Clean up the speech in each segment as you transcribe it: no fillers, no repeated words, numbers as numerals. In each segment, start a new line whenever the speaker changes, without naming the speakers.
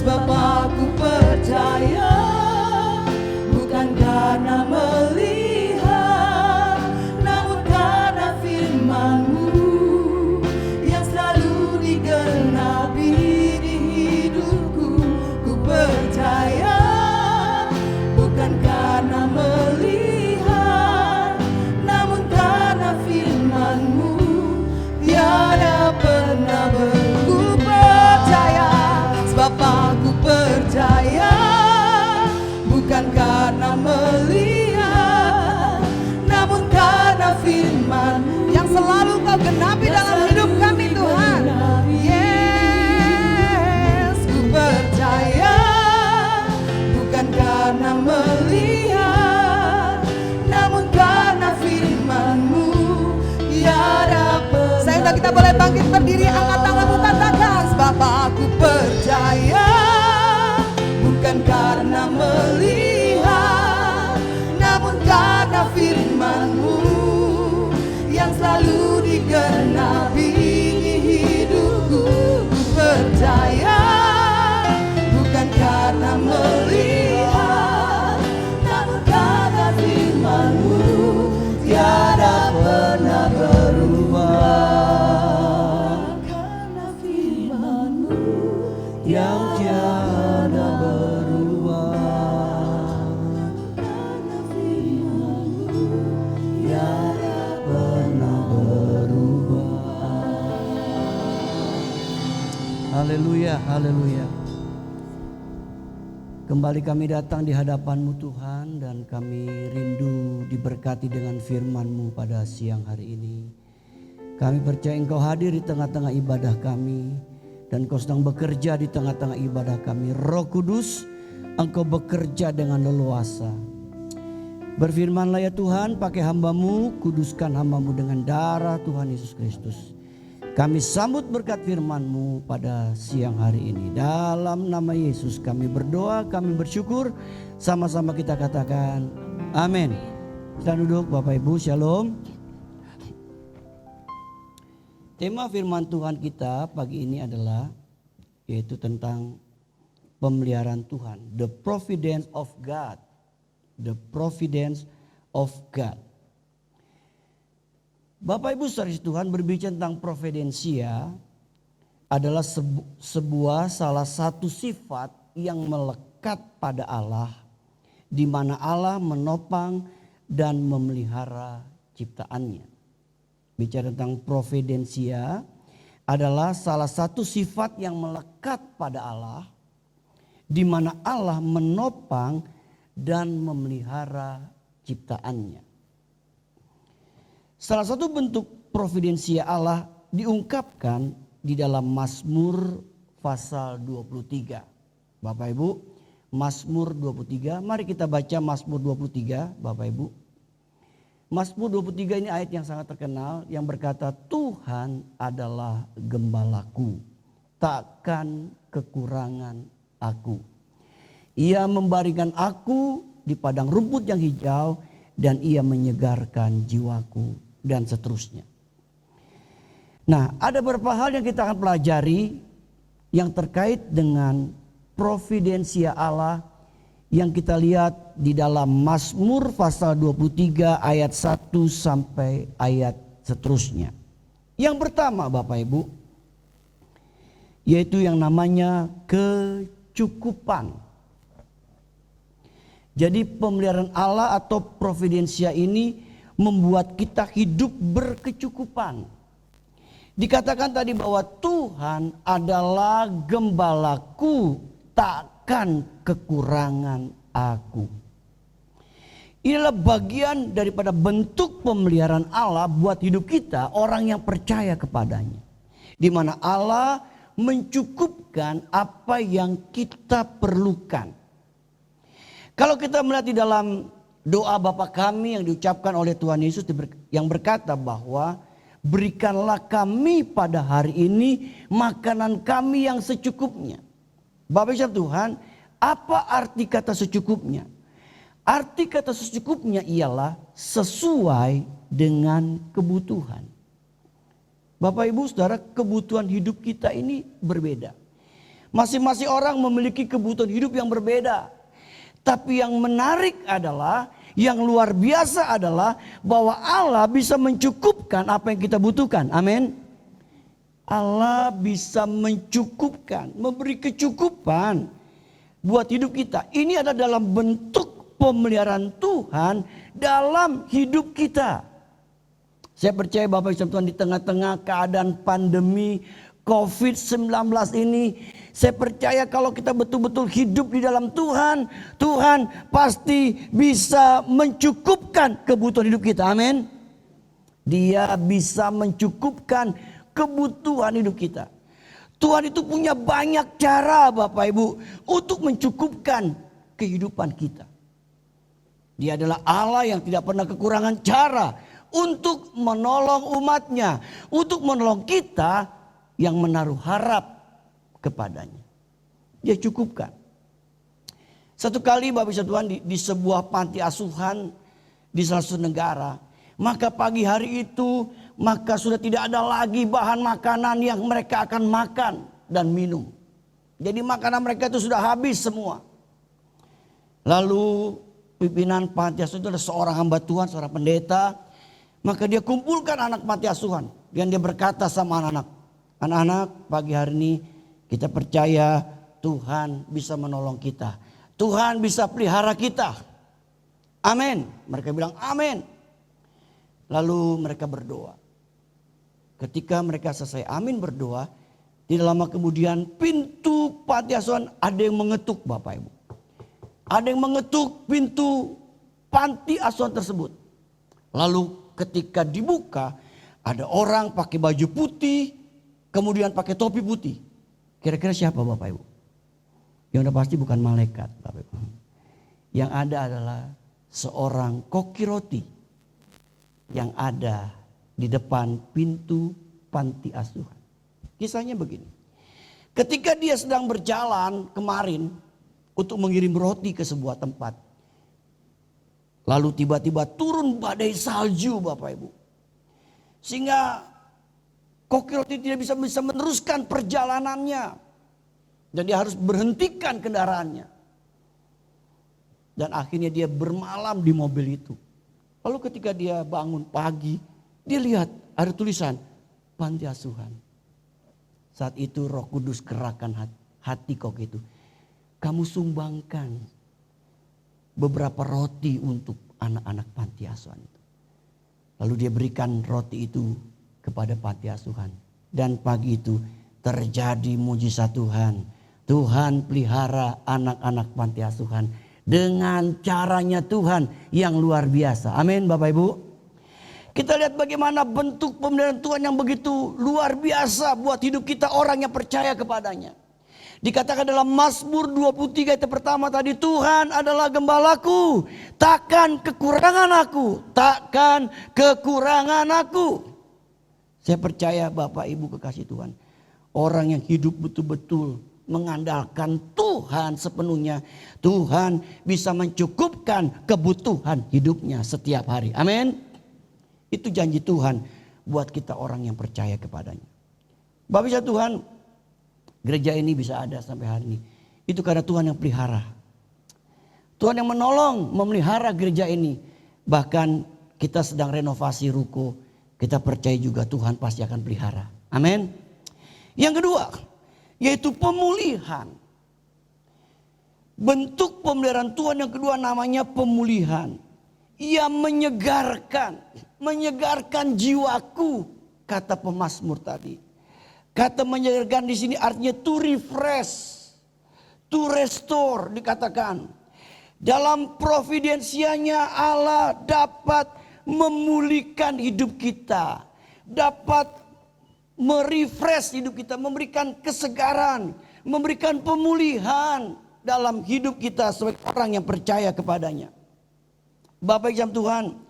sebab aku percaya, bukan karena melihat, namun karena firman-Mu yang selalu digenapi di hidupku. Ku percaya, bukan karena melihat, namun karena firman-Mu tiada pernah ku percaya, sebab aku percaya, bukan karena melihat, namun karena firman-Mu
yang selalu Kau genapi dalam hidup kami Tuhan.
Yes, ku percaya, bukan karena melihat, namun karena firman-Mu tiada pernah.
Sehingga kita boleh bangkit berdiri, angkat tanganmu, katakan,
sebab aku percaya, bukan karena melihat, namun karena firman-Mu yang selalu digenapi di hidupku. Ku percaya, bukan karena melihat, namun karena firman-Mu tiada pernah berubah. Karena firman-Mu yang tiada berubah, karena firman-Mu tiada pernah berubah.
Haleluya, haleluya. Kembali kami datang di hadapan-Mu Tuhan, dan kami rindu diberkati dengan firman-Mu pada siang hari ini. Kami percaya Engkau hadir di tengah-tengah ibadah kami, dan Engkau sedang bekerja di tengah-tengah ibadah kami. Roh Kudus, Engkau bekerja dengan leluasa. Berfirmanlah ya Tuhan, pakai hamba-Mu, kuduskan hamba-Mu dengan darah Tuhan Yesus Kristus. Kami sambut berkat firman-Mu pada siang hari ini. Dalam nama Yesus kami berdoa, kami bersyukur. Sama-sama kita katakan amin. Kita duduk Bapak Ibu, shalom. Tema firman Tuhan kita pagi ini adalah yaitu tentang pemeliharaan Tuhan. The providence of God. The providence of God. Bapak Ibu saudara Tuhan, berbicara tentang providensia adalah sebuah salah satu sifat yang melekat pada Allah, di mana Allah menopang dan memelihara ciptaannya. Bicara tentang providensia adalah salah satu sifat yang melekat pada Allah, di mana Allah menopang dan memelihara ciptaannya. Salah satu bentuk providensia Allah diungkapkan di dalam Mazmur pasal 23. Bapak Ibu, Mazmur 23, mari kita baca Mazmur 23 Bapak Ibu. Mazmur 23 ini ayat yang sangat terkenal yang berkata, Tuhan adalah gembalaku, takkan kekurangan aku. Ia membaringkan aku di padang rumput yang hijau, dan ia menyegarkan jiwaku, dan seterusnya. Nah, ada beberapa hal yang kita akan pelajari yang terkait dengan providensia Allah yang kita lihat di dalam Mazmur pasal 23 ayat 1 sampai ayat seterusnya. Yang pertama Bapak Ibu, yaitu yang namanya kecukupan. Jadi pemeliharaan Allah atau providensia ini membuat kita hidup berkecukupan. Dikatakan tadi bahwa Tuhan adalah gembalaku, takkan kekurangan aku. Inilah bagian daripada bentuk pemeliharaan Allah buat hidup kita, orang yang percaya kepadanya. Di mana Allah mencukupkan apa yang kita perlukan. Kalau kita melihat di dalam doa Bapa kami yang diucapkan oleh Tuhan Yesus yang berkata bahwa berikanlah kami pada hari ini makanan kami yang secukupnya. Bapak Ibu Tuhan, apa arti kata secukupnya? Arti kata secukupnya ialah sesuai dengan kebutuhan. Bapak Ibu Saudara, kebutuhan hidup kita ini berbeda. Masing-masing orang memiliki kebutuhan hidup yang berbeda. Tapi yang menarik adalah, yang luar biasa adalah bahwa Allah bisa mencukupkan apa yang kita butuhkan. Amin. Allah bisa mencukupkan, memberi kecukupan buat hidup kita. Ini adalah dalam bentuk pemeliharaan Tuhan dalam hidup kita. Saya percaya Bapak Ibu Tuhan, di tengah-tengah keadaan pandemi COVID-19 ini, saya percaya kalau kita betul-betul hidup di dalam Tuhan, Tuhan pasti bisa mencukupkan kebutuhan hidup kita. Amin. Dia bisa mencukupkan kebutuhan hidup kita. Tuhan itu punya banyak cara Bapak Ibu untuk mencukupkan kehidupan kita. Dia adalah Allah yang tidak pernah kekurangan cara untuk menolong umatnya, untuk menolong kita yang menaruh harap kepadanya. Dia cukupkan. Satu kali Bapak Ibu Tuhan di sebuah panti asuhan di salah satu negara, maka pagi hari itu maka sudah tidak ada lagi bahan makanan yang mereka akan makan dan minum. Jadi makanan mereka itu sudah habis semua. Lalu pimpinan panti asuhan itu ada seorang hamba Tuhan, seorang pendeta. Maka dia kumpulkan anak panti asuhan dan dia berkata sama anak-anak, anak-anak, pagi hari ini kita percaya Tuhan bisa menolong kita. Tuhan bisa pelihara kita. Amin. Mereka bilang amin. Lalu mereka berdoa. Ketika mereka selesai amin berdoa, tidak lama kemudian pintu panti asuhan ada yang mengetuk Bapak Ibu. Ada yang mengetuk pintu panti asuhan tersebut. Lalu ketika dibuka, ada orang pakai baju putih, kemudian pakai topi putih. Kira-kira siapa Bapak Ibu? Yang udah pasti bukan malaikat Bapak Ibu. Yang ada adalah seorang koki roti yang ada di depan pintu panti asuhan. Kisahnya begini. Ketika dia sedang berjalan kemarin untuk mengirim roti ke sebuah tempat, lalu tiba-tiba turun badai salju Bapak Ibu. Sehingga koki roti tidak bisa meneruskan perjalanannya. Dan dia harus berhentikan kendaraannya. Dan akhirnya dia bermalam di mobil itu. Lalu ketika dia bangun pagi, dia lihat ada tulisan panti asuhan. Saat itu Roh Kudus gerakan hati koki itu. Kamu sumbangkan beberapa roti untuk anak-anak panti asuhan itu. Lalu dia berikan roti itu kepada panti asuhan. Dan pagi itu terjadi mujizat Tuhan. Tuhan pelihara anak-anak panti asuhan dengan caranya Tuhan yang luar biasa. Amin Bapak Ibu. Kita lihat bagaimana bentuk pemeliharaan Tuhan yang begitu luar biasa buat hidup kita orang yang percaya kepadanya. Dikatakan dalam Mazmur 23 ayat pertama tadi, Tuhan adalah gembalaku, takkan kekurangan aku, takkan kekurangan aku. Saya percaya Bapak Ibu kekasih Tuhan, orang yang hidup betul-betul mengandalkan Tuhan sepenuhnya, Tuhan bisa mencukupkan kebutuhan hidupnya setiap hari. Amin. Itu janji Tuhan buat kita orang yang percaya kepadanya. Bapak Ibu Tuhan, gereja ini bisa ada sampai hari ini. Itu karena Tuhan yang pelihara. Tuhan yang menolong memelihara gereja ini. Bahkan kita sedang renovasi ruko. Kita percaya juga Tuhan pasti akan pelihara. Amin. Yang kedua, yaitu pemulihan. Bentuk pemeliharaan Tuhan yang kedua namanya pemulihan. Ia menyegarkan jiwaku, kata pemazmur tadi. Kata menyegarkan di sini artinya to refresh, to restore dikatakan. Dalam providensianya Allah dapat memulihkan hidup kita, dapat merefresh hidup kita, memberikan kesegaran, memberikan pemulihan dalam hidup kita sebagai orang yang percaya kepadanya. Bapak Ibu Tuhan,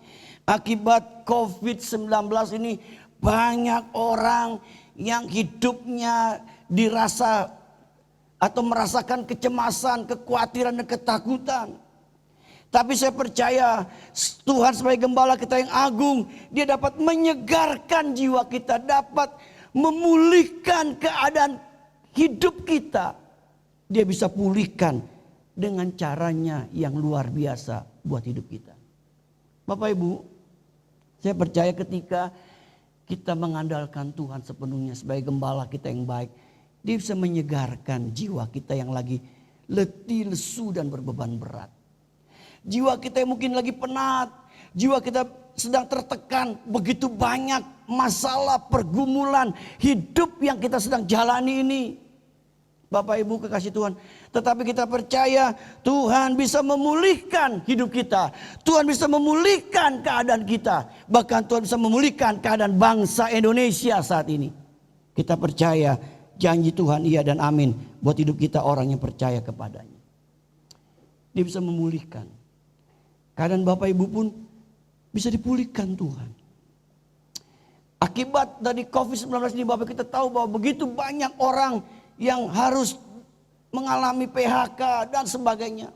akibat COVID-19 ini banyak orang yang hidupnya dirasa atau merasakan kecemasan, kekhawatiran dan ketakutan. Tapi saya percaya Tuhan sebagai gembala kita yang agung, dia dapat menyegarkan jiwa kita, dapat memulihkan keadaan hidup kita Dia bisa pulihkan dengan caranya yang luar biasa buat hidup kita. Bapak Ibu, saya percaya ketika kita mengandalkan Tuhan sepenuhnya sebagai gembala kita yang baik, Dia bisa menyegarkan jiwa kita yang lagi letih, lesu dan berbeban berat. Jiwa kita yang mungkin lagi penat, jiwa kita sedang tertekan, begitu banyak masalah, pergumulan hidup yang kita sedang jalani ini. Bapak Ibu kekasih Tuhan, tetapi kita percaya Tuhan bisa memulihkan hidup kita. Tuhan bisa memulihkan keadaan kita. Bahkan Tuhan bisa memulihkan keadaan bangsa Indonesia saat ini. Kita percaya janji Tuhan iya dan amin buat hidup kita orang yang percaya kepadanya. Dia bisa memulihkan. Keadaan Bapak Ibu pun bisa dipulihkan Tuhan. Akibat dari COVID-19 ini Bapak kita tahu bahwa begitu banyak orang yang harus mengalami PHK dan sebagainya.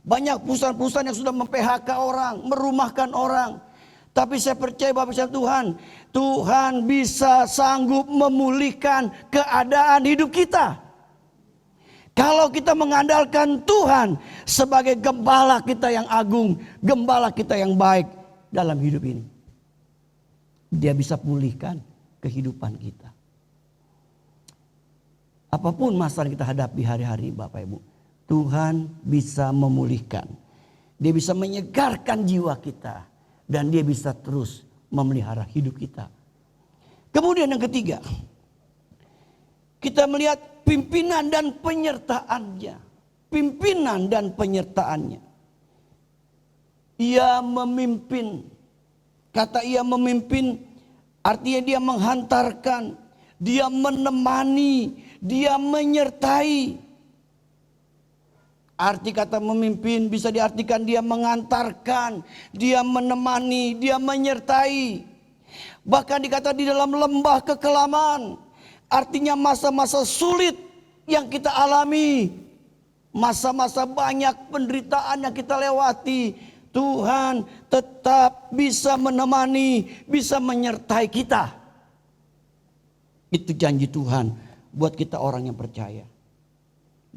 Banyak perusahaan-perusahaan yang sudah mem-PHK orang, merumahkan orang. Tapi saya percaya Bapak Tuhan, Tuhan bisa sanggup memulihkan keadaan hidup kita. Kalau kita mengandalkan Tuhan sebagai gembala kita yang agung, gembala kita yang baik dalam hidup ini. Dia bisa pulihkan kehidupan kita. Apapun masalah kita hadapi hari-hari Bapak Ibu, Tuhan bisa memulihkan. Dia bisa menyegarkan jiwa kita. Dan dia bisa terus memelihara hidup kita. Kemudian yang ketiga, kita melihat pimpinan dan penyertaannya. Pimpinan dan penyertaannya. Ia memimpin. Kata ia memimpin artinya dia menghantarkan. Dia menemani. Dia menyertai. Arti kata memimpin bisa diartikan dia mengantarkan, dia menemani, dia menyertai. Bahkan dikata di dalam lembah kekelaman, artinya masa-masa sulit yang kita alami. Masa-masa banyak penderitaan yang kita lewati. Tuhan tetap bisa menemani, bisa menyertai kita. Itu janji Tuhan buat kita orang yang percaya.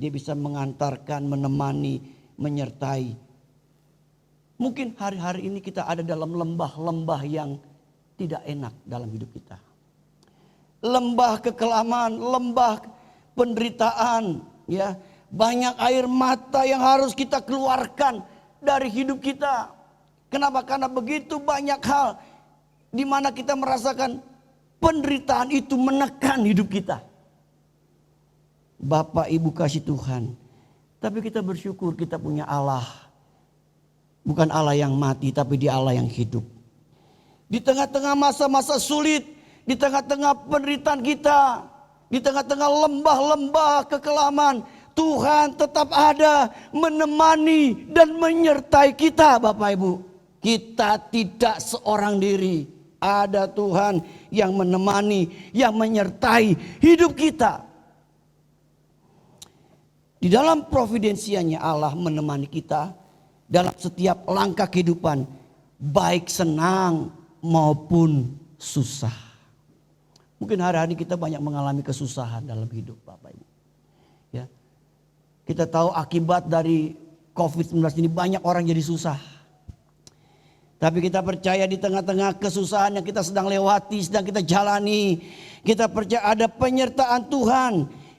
Dia bisa mengantarkan, menemani, menyertai. Mungkin hari-hari ini kita ada dalam lembah-lembah yang tidak enak dalam hidup kita. Lembah kekelaman, lembah penderitaan, ya. Banyak air mata yang harus kita keluarkan dari hidup kita. Kenapa? Karena begitu banyak hal di mana kita merasakan penderitaan itu menekan hidup kita. Bapak Ibu kasih Tuhan. Tapi kita bersyukur kita punya Allah. Bukan Allah yang mati tapi dia Allah yang hidup. Di tengah-tengah masa-masa sulit. Di tengah-tengah penderitaan kita. Di tengah-tengah lembah-lembah kekelaman. Tuhan tetap ada menemani dan menyertai kita Bapak Ibu. Kita tidak seorang diri. Ada Tuhan yang menemani, yang menyertai hidup kita. Di dalam providensianya Allah menemani kita dalam setiap langkah kehidupan, baik senang maupun susah. Mungkin hari-hari kita banyak mengalami kesusahan dalam hidup Bapak Ibu. Ya. Kita tahu akibat dari COVID-19 ini banyak orang jadi susah. Tapi kita percaya di tengah-tengah kesusahan yang kita sedang lewati, sedang kita jalani, kita percaya ada penyertaan Tuhan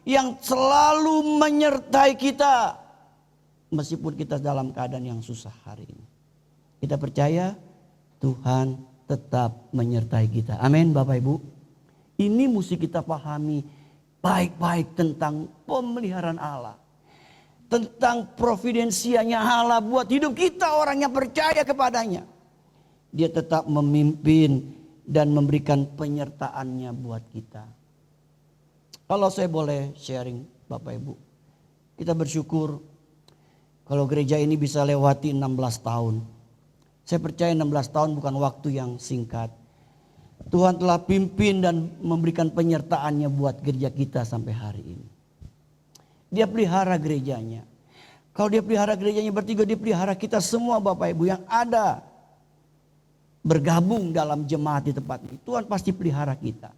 yang selalu menyertai kita meskipun kita dalam keadaan yang susah hari ini. Kita percaya Tuhan tetap menyertai kita. Amin Bapak Ibu. Ini mesti kita pahami baik-baik tentang pemeliharaan Allah. Tentang providensianya Allah buat hidup kita orang yang percaya kepadanya. Dia tetap memimpin dan memberikan penyertaannya buat kita. Kalau saya boleh sharing Bapak Ibu. Kita bersyukur kalau gereja ini bisa lewati 16 tahun. Saya percaya 16 tahun bukan waktu yang singkat. Tuhan telah pimpin dan memberikan penyertaannya buat gereja kita sampai hari ini. Dia pelihara gerejanya. Kalau dia pelihara gerejanya berarti dia pelihara kita semua Bapak Ibu yang ada. Bergabung dalam jemaat di tempat ini. Tuhan pasti pelihara kita.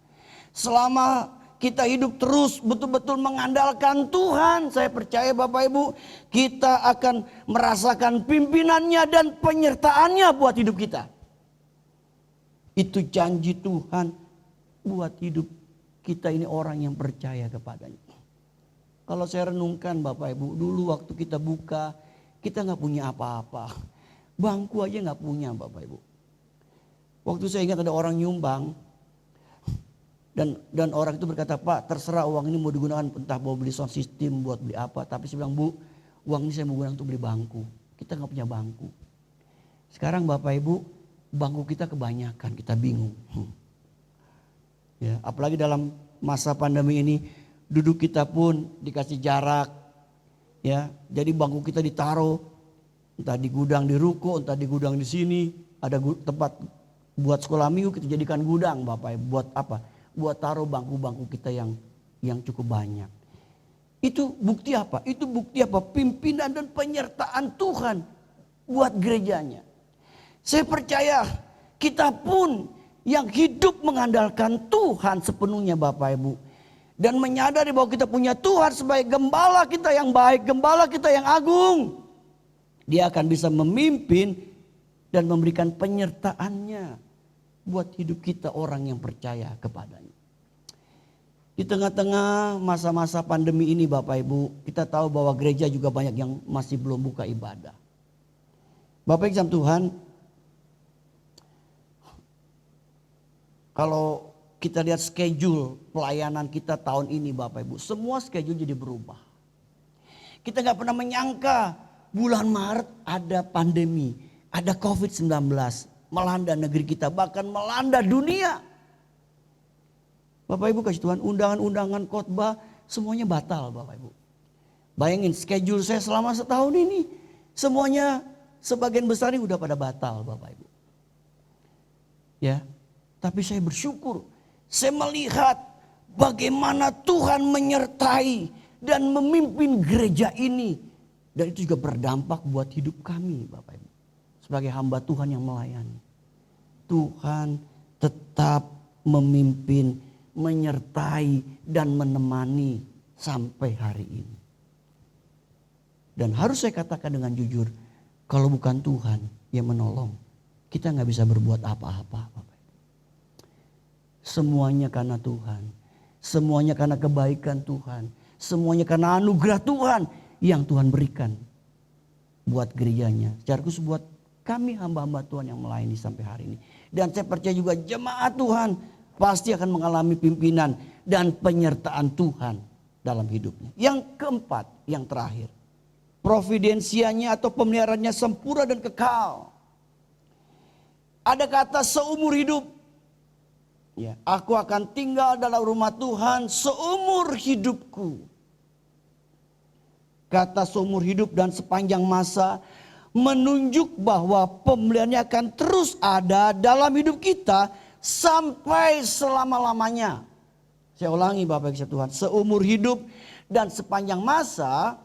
Selama kita hidup terus betul-betul mengandalkan Tuhan, saya percaya Bapak Ibu, kita akan merasakan pimpinannya dan penyertaannya buat hidup kita. Itu janji Tuhan buat hidup kita ini orang yang percaya kepadanya. Kalau saya renungkan Bapak Ibu, dulu waktu kita buka, kita nggak punya apa-apa. Bangku aja nggak punya Bapak Ibu. Waktu saya ingat ada orang nyumbang, dan orang itu berkata, Pak terserah uang ini mau digunakan entah mau beli sound system, buat beli apa. Tapi saya bilang, Bu uang ini saya mau gunakan untuk beli bangku. Kita nggak punya bangku. Sekarang Bapak Ibu, bangku kita kebanyakan, kita bingung. Ya, apalagi dalam masa pandemi ini, duduk kita pun dikasih jarak. Ya, jadi bangku kita ditaruh, entah di gudang di ruko, entah di gudang di sini. Ada tempat buat sekolah minggu kita jadikan gudang Bapak Ibu. Buat apa? Buat taruh bangku-bangku kita yang cukup banyak. Itu bukti apa? Itu bukti apa? Pimpinan dan penyertaan Tuhan buat gerejanya. Saya percaya kita pun yang hidup mengandalkan Tuhan sepenuhnya Bapak Ibu. Dan menyadari bahwa kita punya Tuhan sebagai gembala kita yang baik, gembala kita yang agung. Dia akan bisa memimpin dan memberikan penyertaannya buat hidup kita orang yang percaya kepadanya. Di tengah-tengah masa-masa pandemi ini Bapak Ibu, kita tahu bahwa gereja juga banyak yang masih belum buka ibadah. Bapak Ibu Tuhan, kalau kita lihat schedule pelayanan kita tahun ini Bapak Ibu, semua schedule jadi berubah. Kita nggak pernah menyangka bulan Maret ada pandemi, ada COVID-19 melanda negeri kita, bahkan melanda dunia. Bapak Ibu kasih Tuhan, undangan-undangan khotbah semuanya batal Bapak Ibu. Bayangin schedule saya selama setahun ini, semuanya sebagian besar ini udah pada batal Bapak Ibu. Ya, tapi saya bersyukur, saya melihat bagaimana Tuhan menyertai dan memimpin gereja ini. Dan itu juga berdampak buat hidup kami Bapak Ibu. Sebagai hamba Tuhan yang melayani. Tuhan tetap memimpin, menyertai dan menemani sampai hari ini. Dan harus saya katakan dengan jujur, kalau bukan Tuhan yang menolong, kita nggak bisa berbuat apa-apa. Semuanya karena Tuhan, semuanya karena kebaikan Tuhan, semuanya karena anugerah Tuhan yang Tuhan berikan buat gerejanya. Secara khusus buat kami hamba-hamba Tuhan yang melayani sampai hari ini. Dan saya percaya juga jemaat Tuhan pasti akan mengalami pimpinan dan penyertaan Tuhan dalam hidupnya. Yang keempat, yang terakhir. Providensianya atau pemeliharaannya sempurna dan kekal. Ada kata seumur hidup. Ya, aku akan tinggal dalam rumah Tuhan seumur hidupku. Kata seumur hidup dan sepanjang masa menunjuk bahwa pemeliharaannya akan terus ada dalam hidup kita sampai selama-lamanya. Saya ulangi Bapak Ibu Tuhan, seumur hidup dan sepanjang masa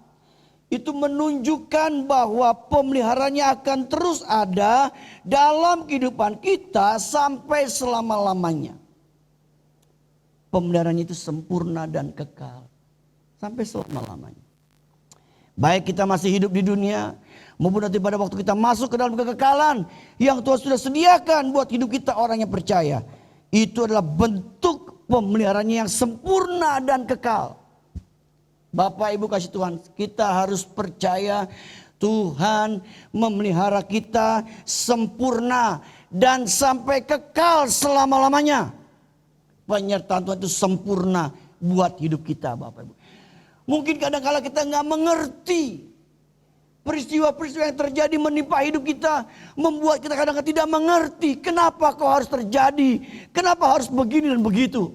itu menunjukkan bahwa pemeliharaannya akan terus ada dalam kehidupan kita sampai selama-lamanya. Pemeliharaannya itu sempurna dan kekal sampai selama-lamanya. Baik kita masih hidup di dunia, maupun nanti pada waktu kita masuk ke dalam kekekalan yang Tuhan sudah sediakan buat hidup kita orang yang percaya. Itu adalah bentuk pemeliharaannya yang sempurna dan kekal. Bapak Ibu kasih Tuhan, kita harus percaya Tuhan memelihara kita sempurna dan sampai kekal selama-lamanya. Penyertaan Tuhan itu sempurna buat hidup kita Bapak Ibu. Mungkin kadang-kala kita nggak mengerti peristiwa-peristiwa yang terjadi menimpa hidup kita, membuat kita kadang-kadang tidak mengerti kenapa kok harus terjadi, kenapa harus begini dan begitu.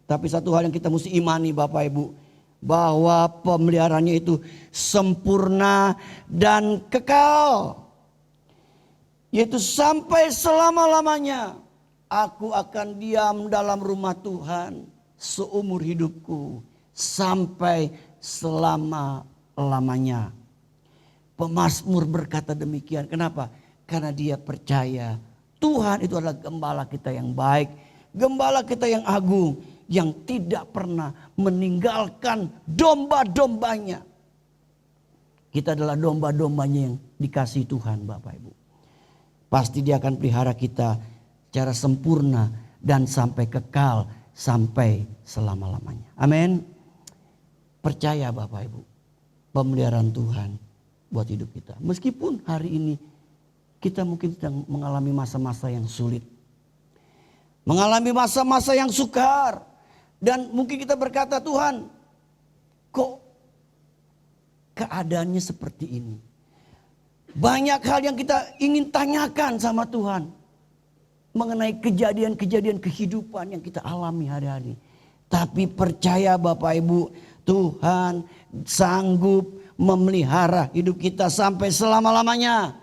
Tapi satu hal yang kita mesti imani Bapak Ibu, bahwa pemeliharaannya itu sempurna dan kekal, yaitu sampai selama-lamanya. Aku akan diam dalam rumah Tuhan seumur hidupku sampai selama-lamanya. Pemazmur berkata demikian. Kenapa? Karena dia percaya Tuhan itu adalah gembala kita yang baik, gembala kita yang agung, yang tidak pernah meninggalkan domba-dombanya. Kita adalah domba-dombanya yang dikasihi Tuhan, Bapak Ibu. Pasti Dia akan pelihara kita secara sempurna dan sampai kekal, sampai selama-lamanya. Amin. Percaya Bapak Ibu, pemeliharaan Tuhan buat hidup kita. Meskipun hari ini kita mungkin sedang mengalami masa-masa yang sulit. Mengalami masa-masa yang sukar. Dan mungkin kita berkata, Tuhan, kok keadaannya seperti ini? Banyak hal yang kita ingin tanyakan sama Tuhan. Mengenai kejadian-kejadian kehidupan yang kita alami hari-hari. Tapi percaya Bapak Ibu, Tuhan sanggup memelihara hidup kita sampai selama-lamanya.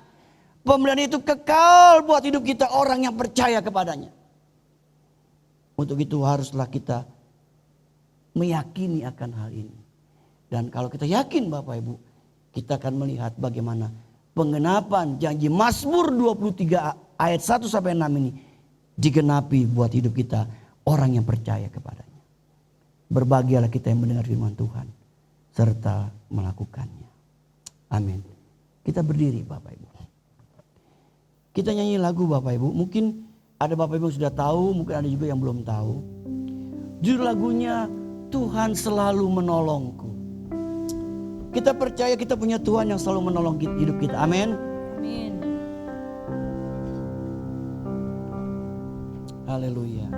Pemeliharaan itu kekal buat hidup kita, orang yang percaya kepadanya. Untuk itu haruslah kita meyakini akan hal ini. Dan kalau kita yakin Bapak Ibu, kita akan melihat bagaimana penggenapan janji Mazmur 23 ayat 1 sampai 6 ini digenapi buat hidup kita, orang yang percaya kepadanya. Berbahagialah kita yang mendengar firman Tuhan serta melakukannya. Amin. Kita berdiri Bapak Ibu. Kita nyanyi lagu Bapak Ibu. Mungkin ada Bapak Ibu yang sudah tahu, mungkin ada juga yang belum tahu. Judul lagunya Tuhan Selalu Menolongku. Kita percaya kita punya Tuhan yang selalu menolong hidup kita. Amin.
Amin.
Haleluya.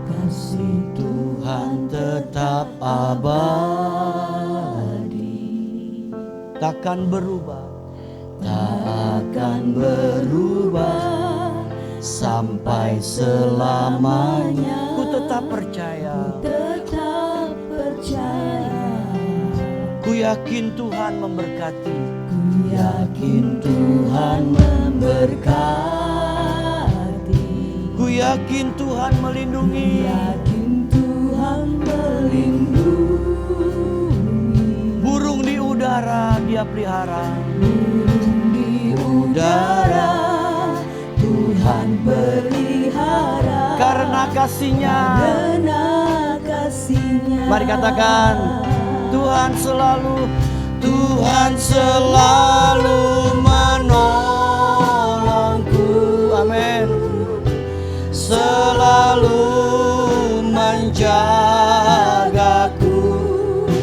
Kasih
Tuhan tetap abadi, takkan berubah, tak akan berubah sampai selamanya. Ku tetap percaya,
tetap percaya.
ku yakin Tuhan memberkati,
Ku yakin Tuhan memberkati.
ku yakin Tuhan melindungi,
Yakin Tuhan melindungi.
burung di udara Dia pelihara,
Burung di udara Tuhan pelihara.
karena kasih-Nya.
Karena kasih-Nya.
Mari katakan, Tuhan selalu menolongku. Amin. Selalu menjagaku,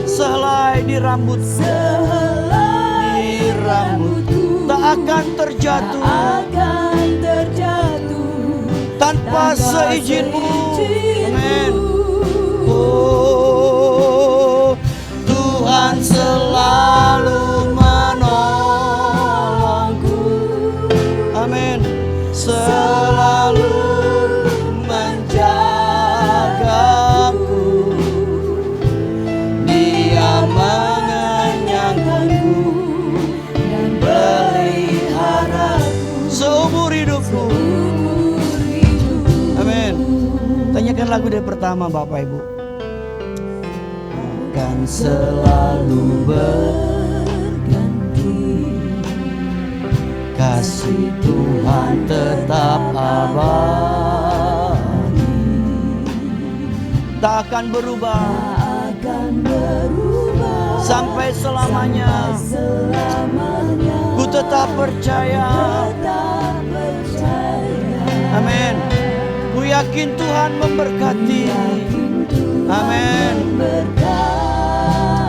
sehelai di rambutku,
Sehelai rambutku
tak akan terjatuh
akan terjatuh
tanpa seizin-Mu. Amin.
seizin-Mu.
Oh, Tuhan selalu menolongku. Amin. Selalu menjagaku, Dia mengenyangkanku
Dan peliharaku
seumur hidupku.
seumur hidup.
Amin. Tanyakan lagu dari pertama Bapak Ibu. Akan selalu
Berganti
kasih Tuhan tetap abadi, tak akan berubah
akan berubah
sampai selamanya.
selamanya.
Ku tetap percaya.
Tetap percaya.
Amin. Ku yakin Tuhan memberkati. Amin.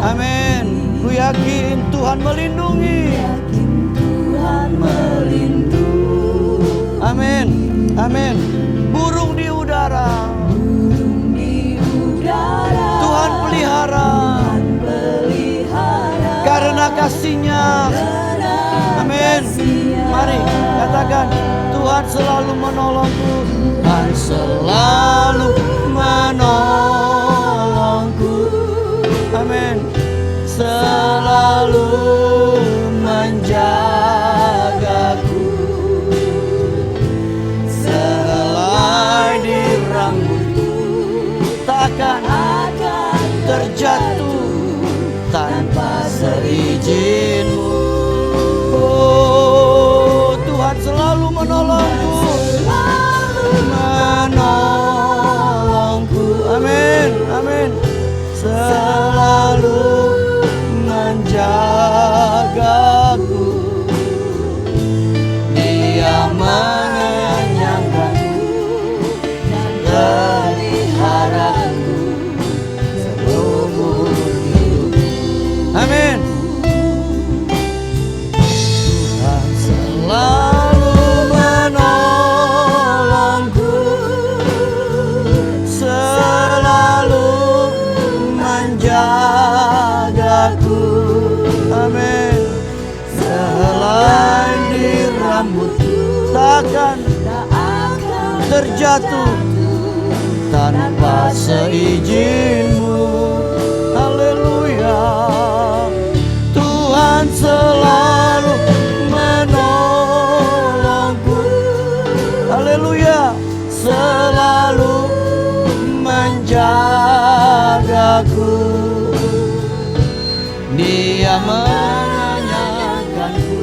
Amin. Ku yakin Tuhan melindungi. Amin. Amin. Burung di udara Tuhan pelihara, karena kasih-Nya. Amin. Mari katakan, Tuhan selalu menolongku. Tuhan selalu menolongku. Amin. Selalu menjagaku, sehelai di rambutku takkan terjatuh tanpa seizin-Mu. Oh, Tuhan selalu menolongku, menolongku. Amin, amin. Selalu menjagaku, Dia mengenyangkanku dan peliharaku seumur hidupku. Amin. Tuhan selalu menolongku, selalu menjagaku. Amin. Selain di rambutku takkan terjatuh tanpa seizin-Mu. Haleluya. Tuhan selalu menolongku. Haleluya. Selalu menjagaku. Dia mengenyangkanku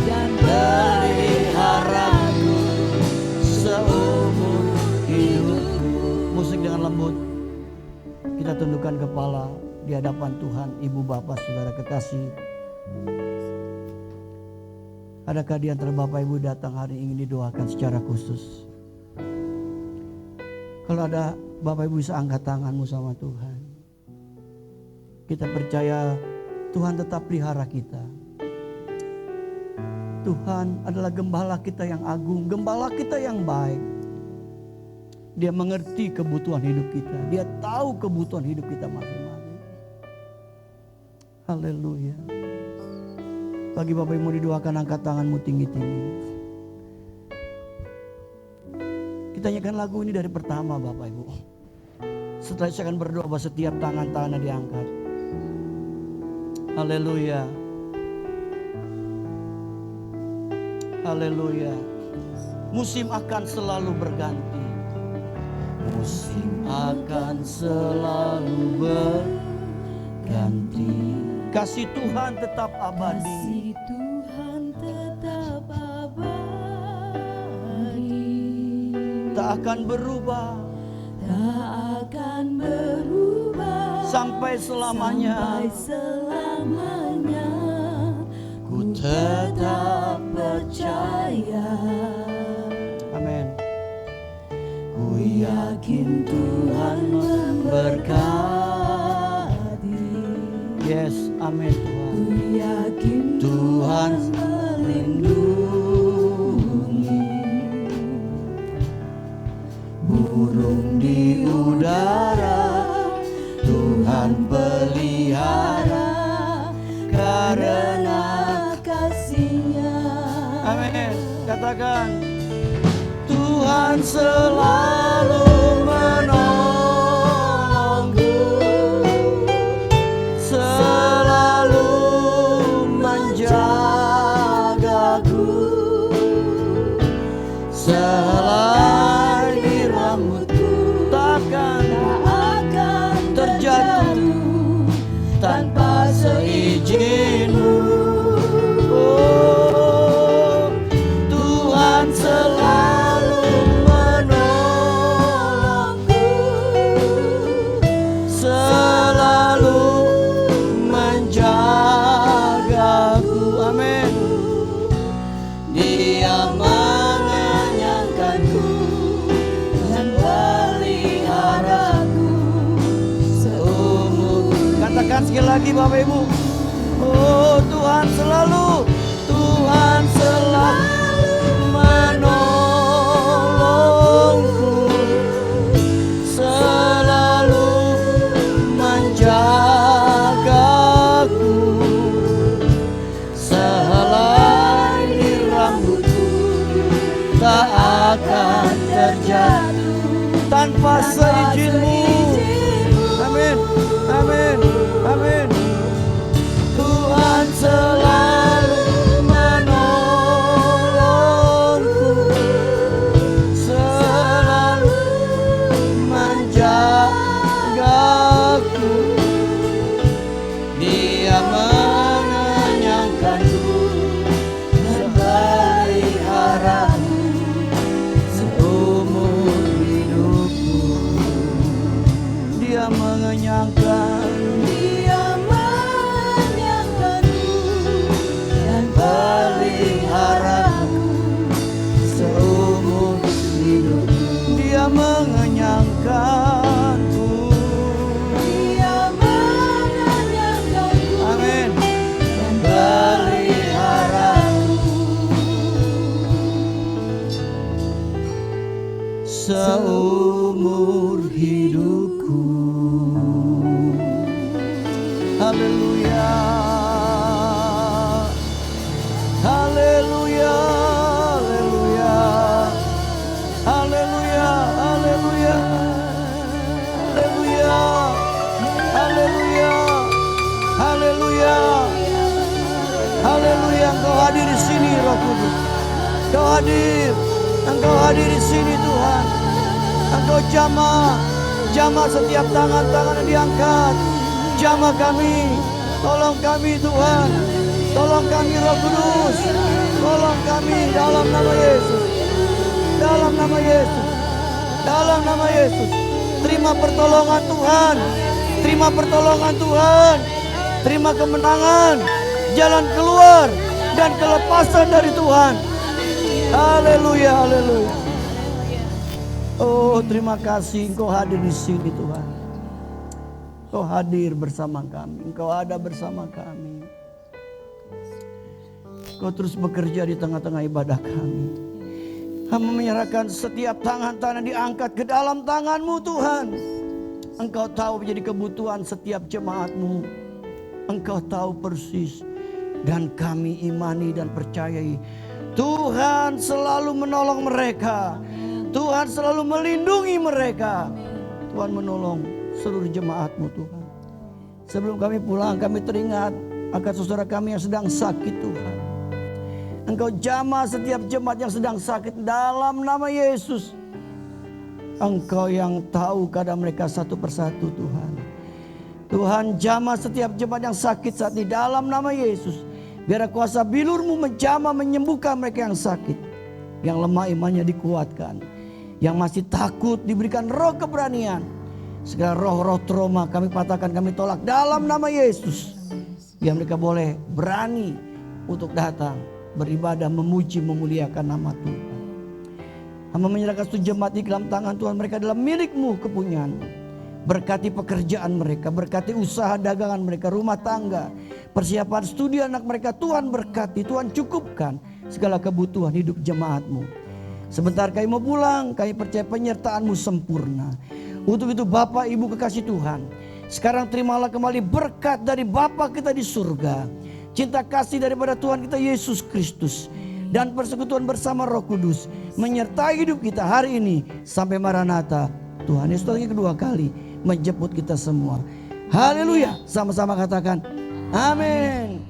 dan peliharaku seumur hidupku. Musik dengan lembut. Kita tundukkan kepala di hadapan Tuhan. Ibu, bapak, saudara kekasih, adakah di antara bapak ibu datang hari ini didoakan secara khusus? Kalau ada, bapak ibu bisa angkat tanganmu sama Tuhan. Kita percaya Tuhan tetap pelihara kita. Tuhan adalah gembala kita yang agung, gembala kita yang baik. Dia mengerti kebutuhan hidup kita. Dia tahu kebutuhan hidup kita masing-masing. Haleluya. Bagi bapak yang mau didoakan, angkat tanganmu tinggi-tinggi. Kita nyanyikan lagu ini dari pertama bapak ibu. Setelah saya akan berdoa bahwa setiap tangan-tangannya diangkat. Haleluya. Haleluya. Musim akan selalu berganti. Musim akan selalu berganti. Kasih Tuhan tetap abadi.
Kasih Tuhan tetap abadi.
Tak akan berubah.
Tak akan berubah
Sampai selamanya.
sampai selamanya.
Ku tetap
Percaya,
Amin.
ku yakin Tuhan memberkati.
Yes, amin Tuhan.
Ku yakin
Tuhan
melindungi.
burung di udara, Tuhan pelihara karena
kasih-Nya.
Amin. Katakan, Tuhan selalu menolongku, selalu menjagaku. Selai di rambutku takkan terjatuh tanpa seizin-Mu. Oh, Tuhan selalu menolongku, selalu menjagaku. Amin. Dia mengenyangkanku dan peliharaku seumur. Katakan sekali lagi Bapak Ibu. Oh, Tuhan selalu menolongku, selalu menjagaku. Sehelai di rambutku tak akan terjatuh tanpa seizin-Mu. Amin, amin, amin. Tuhan selalu menolongku, Dia mengenyangkan,
Dia mengenyangkanku dan
peliharaku seumur hidupku. Dia mengenyangkanku.
Dia mengenyangkanku
Amin.
dan
Peliharaku seumur hidupku. Haleluya. Haleluya. Haleluya. Haleluya. Haleluya. Haleluya. Haleluya. Haleluya. Haleluya. Engkau hadir di sini, Roh Kudus. Engkau hadir. Engkau hadir di sini, Tuhan. Engkau jamah setiap tangan-tangan yang diangkat. Jamah kami, tolong kami Tuhan. Tolong kami Roh Kudus. Tolong kami dalam nama Yesus. Dalam nama Yesus. Dalam nama Yesus. Terima pertolongan Tuhan. Terima pertolongan Tuhan. Terima kemenangan, jalan keluar dan kelepasan dari Tuhan. Haleluya, haleluya. Oh, terima kasih Engkau hadir di sini Tuhan. Engkau hadir bersama kami. Engkau ada bersama kami. Engkau terus bekerja di tengah-tengah ibadah kami. Hamba menyerahkan setiap tangan-tangan diangkat ke dalam tangan-Mu Tuhan. Engkau tahu menjadi kebutuhan setiap jemaat-Mu. Engkau tahu persis. Dan kami imani dan percayai Tuhan selalu menolong mereka. Tuhan selalu melindungi mereka. Tuhan menolong seluruh jemaat-Mu Tuhan. Sebelum kami pulang kami teringat akan saudara kami yang sedang sakit Tuhan. Engkau jamah setiap jemaat yang sedang sakit dalam nama Yesus. Engkau yang tahu keadaan mereka satu persatu Tuhan. Tuhan jamah setiap jemaat yang sakit saat ini dalam nama Yesus. Biar kuasa bilur-Mu menjamah menyembuhkan mereka yang sakit. Yang lemah imannya dikuatkan. Yang masih takut diberikan roh keberanian. Segala roh-roh trauma kami patahkan, kami tolak dalam nama Yesus. Biar mereka boleh berani untuk datang beribadah, memuji, memuliakan nama Tuhan. Hamba menyerahkan seluruh jemaat di dalam tangan Tuhan. Mereka adalah milik-Mu, kepunyaan-Mu. Berkati pekerjaan mereka, berkati usaha dagangan mereka, rumah tangga, persiapan studi anak mereka. Tuhan berkati, Tuhan cukupkan segala kebutuhan hidup jemaat-Mu. Sebentar kami mau pulang, kami percaya penyertaan-Mu sempurna. Untuk itu Bapak Ibu kekasih Tuhan, sekarang terimalah kembali berkat dari Bapa kita di surga, cinta kasih daripada Tuhan kita Yesus Kristus, dan persekutuan bersama Roh Kudus menyertai hidup kita hari ini sampai Maranatha. Tuhan Yesus lagi kedua kali menjemput kita semua. Haleluya. Sama-sama katakan amin.